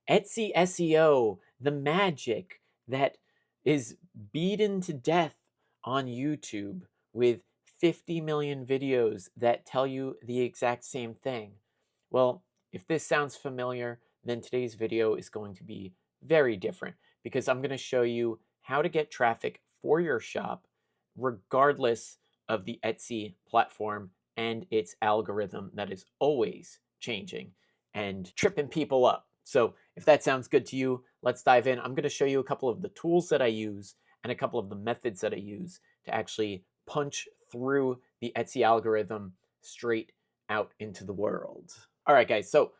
Etsy SEO, the magic that is beaten to death on YouTube with 50 million videos that tell you the exact same thing. Well, if this sounds familiar, then today's video is going to be very different because I'm going to show you how to get traffic for your shop regardless of the Etsy platform and its algorithm that is always changing and tripping people up. So if that sounds good to you, let's dive in. I'm going to show you a couple of the tools that I use and a couple of the methods that I use to actually punch through the Etsy algorithm straight out into the world. All right, guys, so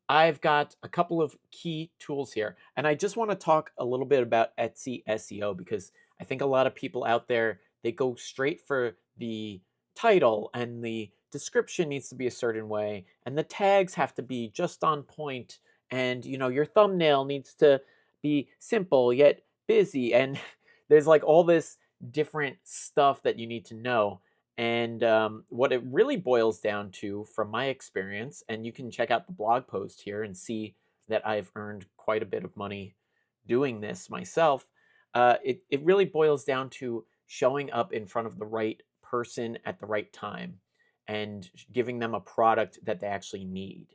I've got a couple of key tools here, and I just want to talk a little bit about Etsy SEO because I think a lot of people out there, they go straight for the title and the description needs to be a certain way and the tags have to be just on point and your thumbnail needs to be simple yet busy and there's like all this different stuff that you need to know. And what it really boils down to, from my experience, and you can check out the blog post here and see that I've earned quite a bit of money doing this myself. It really boils down to showing up in front of the right person at the right time and giving them a product that they actually need.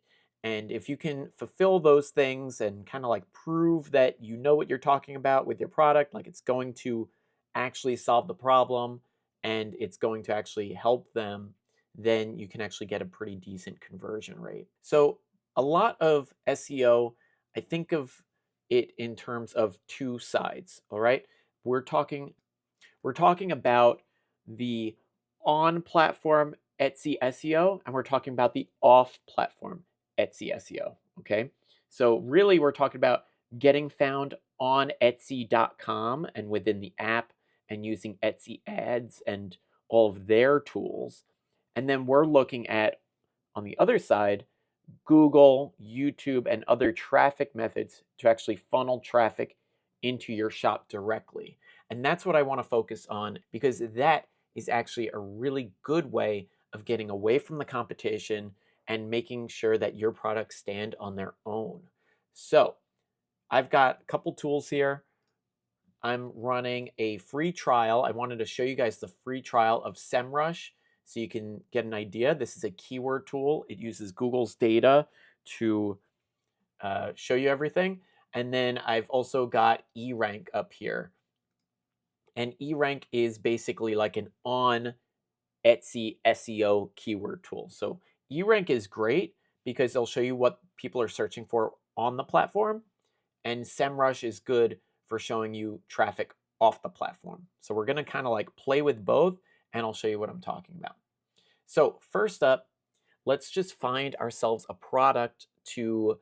And if you can fulfill those things and kind of like prove that you know what you're talking about with your product, like it's going to actually solve the problem and it's going to actually help them, then you can actually get a pretty decent conversion rate. So a lot of SEO, I think of it in terms of two sides. All right. We're talking about the on platform Etsy SEO and we're talking about the off platform Etsy SEO. Okay. So really we're talking about getting found on Etsy.com and within the app and using Etsy ads and all of their tools. And then we're looking at, on the other side, Google, YouTube, and other traffic methods to actually funnel traffic into your shop directly. And that's what I want to focus on because that is actually a really good way of getting away from the competition and making sure that your products stand on their own. So I've got a couple tools here. I'm running a free trial. I wanted to show you guys the free trial of SEMrush so you can get an idea. This is a keyword tool. It uses Google's data to show you everything. And then I've also got eRank up here. And eRank is basically like an on Etsy SEO keyword tool. So eRank is great because they'll show you what people are searching for on the platform. And SEMrush is good for showing you traffic off the platform. So we're going to kind of like play with both and I'll show you what I'm talking about. So first up, let's just find ourselves a product to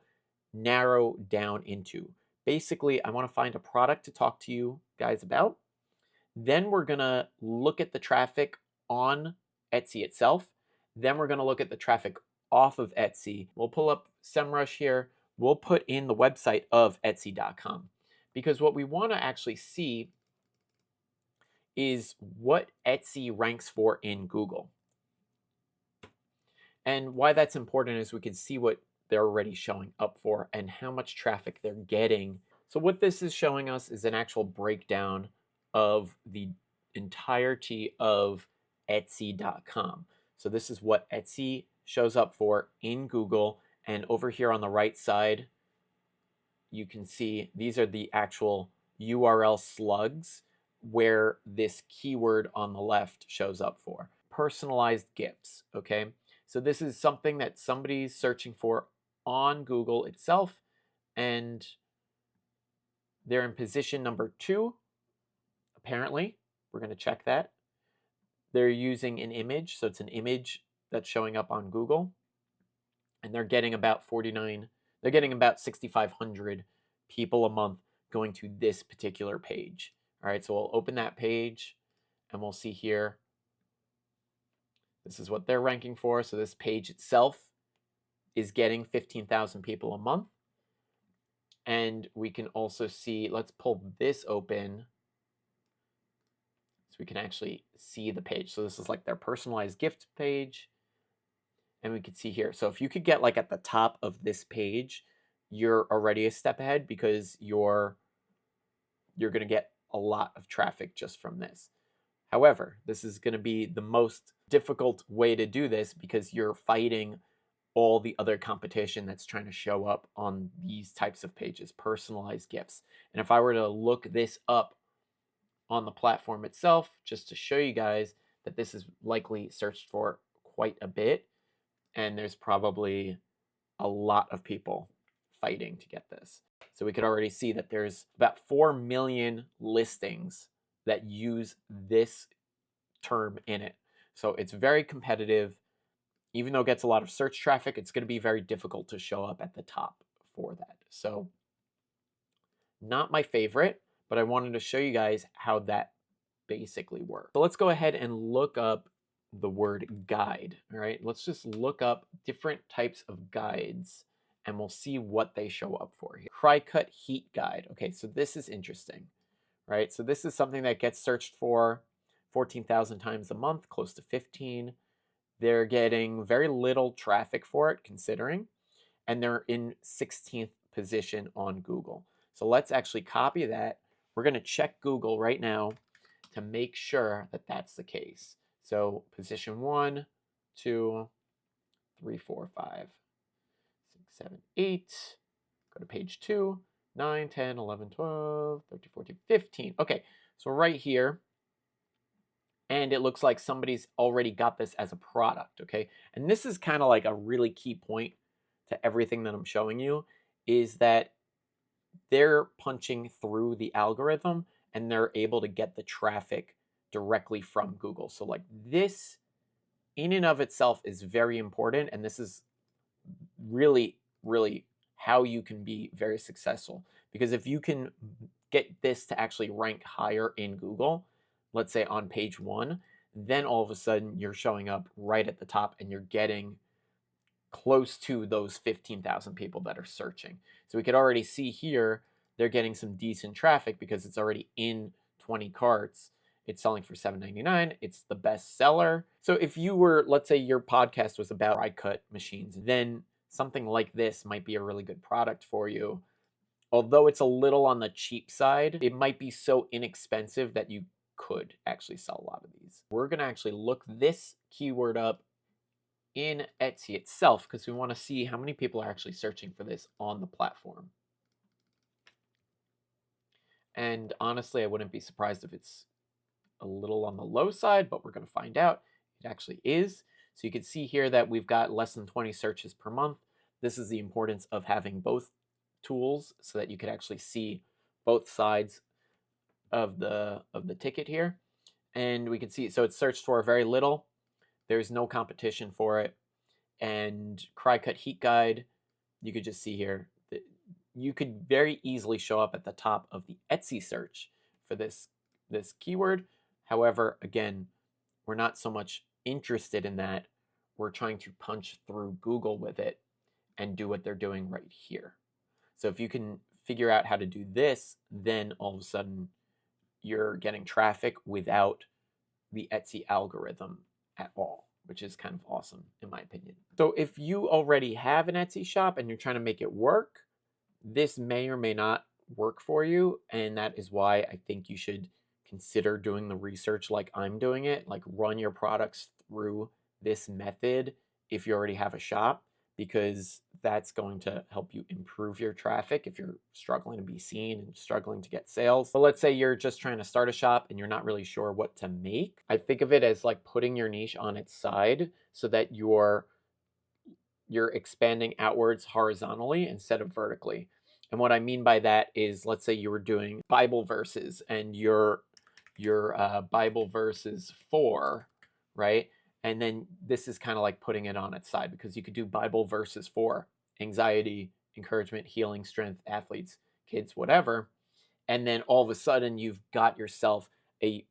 narrow down into. Basically, I want to find a product to talk to you guys about. Then we're going to look at the traffic on Etsy itself. Then we're going to look at the traffic off of Etsy. We'll pull up SEMrush here. We'll put in the website of Etsy.com because what we want to actually see is what Etsy ranks for in Google. And why that's important is we can see what they're already showing up for and how much traffic they're getting. So what this is showing us is an actual breakdown of the entirety of Etsy.com. So this is what Etsy shows up for in Google. And over here on the right side, you can see these are the actual URL slugs where this keyword on the left shows up for. Personalized gifts, okay? So this is something that somebody's searching for on Google itself, and they're in position number 2, apparently. We're going to check that. They're using an image, so it's an image that's showing up on Google, and they're getting about 6,500 people a month going to this particular page. All right, so we'll open that page, and we'll see here. This is what they're ranking for. So this page itself is getting 15,000 people a month. And we can also see, let's pull this open so we can actually see the page. So this is like their personalized gift page. And we can see here. So if you could get like at the top of this page, you're already a step ahead because you're going to get a lot of traffic just from this. However, this is going to be the most difficult way to do this because you're fighting all the other competition that's trying to show up on these types of pages, personalized gifts. And if I were to look this up on the platform itself, just to show you guys that this is likely searched for quite a bit, and there's probably a lot of people fighting to get this. So we could already see that there's about 4 million listings that use this term in it. So it's very competitive. Even though it gets a lot of search traffic, it's going to be very difficult to show up at the top for that. So not my favorite, but I wanted to show you guys how that basically works. So let's go ahead and look up the word guide. All right, let's just look up different types of guides and we'll see what they show up for here. Cry cut heat guide. Okay, so this is interesting, right? So this is something that gets searched for 14,000 times a month, close to 15. They're getting very little traffic for it, considering, and they're in 16th position on Google. So let's actually copy that. We're going to check Google right now to make sure that that's the case. So position 1, 2, 3, 4, 5, 6, 7, 8. Go to page 2, 9, 10, 11, 12, 13, 14, 15. Okay, so right here. And it looks like somebody's already got this as a product, okay? And this is kind of like a really key point to everything that I'm showing you, is that they're punching through the algorithm and they're able to get the traffic directly from Google. So like this in and of itself is very important, and this is really, really how you can be very successful. Because if you can get this to actually rank higher in Google, let's say on page 1, then all of a sudden you're showing up right at the top and you're getting close to those 15,000 people that are searching. So we could already see here they're getting some decent traffic because it's already in 20 carts. It's selling for $7.99. It's the best seller. So if you were, let's say your podcast was about dry cut machines, then something like this might be a really good product for you. Although it's a little on the cheap side, it might be so inexpensive that you could actually sell a lot of these. We're going to actually look this keyword up in Etsy itself because we want to see how many people are actually searching for this on the platform. And honestly, I wouldn't be surprised if it's a little on the low side, but we're going to find out. It actually is. So you can see here that we've got less than 20 searches per month. This is the importance of having both tools so that you could actually see both sides of the ticket here. And we can see, so it's searched for very little. There's no competition for it. And Cry Cut Heat Guide, you could just see here that you could very easily show up at the top of the Etsy search for this keyword. However, again, we're not so much interested in that. We're trying to punch through Google with it and do what they're doing right here. So if you can figure out how to do this, then all of a sudden you're getting traffic without the Etsy algorithm at all, which is kind of awesome in my opinion. So if you already have an Etsy shop and you're trying to make it work, this may or may not work for you. And that is why I think you should consider doing the research like I'm doing it, like run your products through this method if you already have a shop, because that's going to help you improve your traffic if you're struggling to be seen and struggling to get sales. But let's say you're just trying to start a shop and you're not really sure what to make. I think of it as like putting your niche on its side so that you're expanding outwards horizontally instead of vertically. And what I mean by that is, let's say you were doing Bible verses and your Bible verses 4, right? And then this is kind of like putting it on its side, because you could do Bible verses for anxiety, encouragement, healing, strength, athletes, kids, whatever. And then all of a sudden you've got yourself an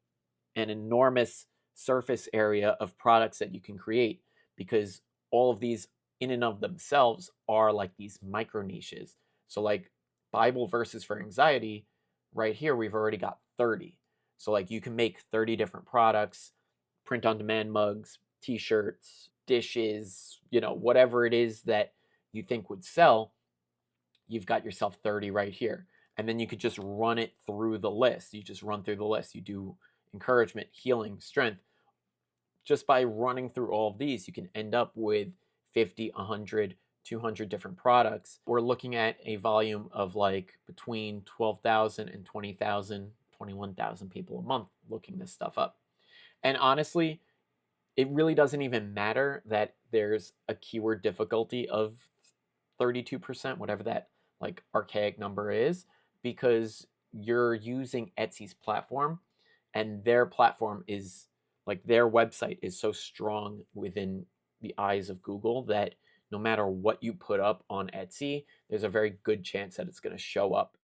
enormous surface area of products that you can create, because all of these in and of themselves are like these micro niches. So like Bible verses for anxiety, right here, we've already got 30. So like you can make 30 different products, print on demand mugs, t-shirts, dishes, whatever it is that you think would sell. you've got yourself 30 right here. And then you could just run it through the list. You just run through the list. You do encouragement, healing, strength. Just by running through all of these, you can end up with 50, 100, 200 different products. We're looking at a volume of like between 12,000 and 20,000, 21,000 people a month looking this stuff up. And honestly, it really doesn't even matter that there's a keyword difficulty of 32%, whatever that like archaic number is, because you're using Etsy's platform, and their platform is like their website is so strong within the eyes of Google that no matter what you put up on Etsy, there's a very good chance that it's going to show up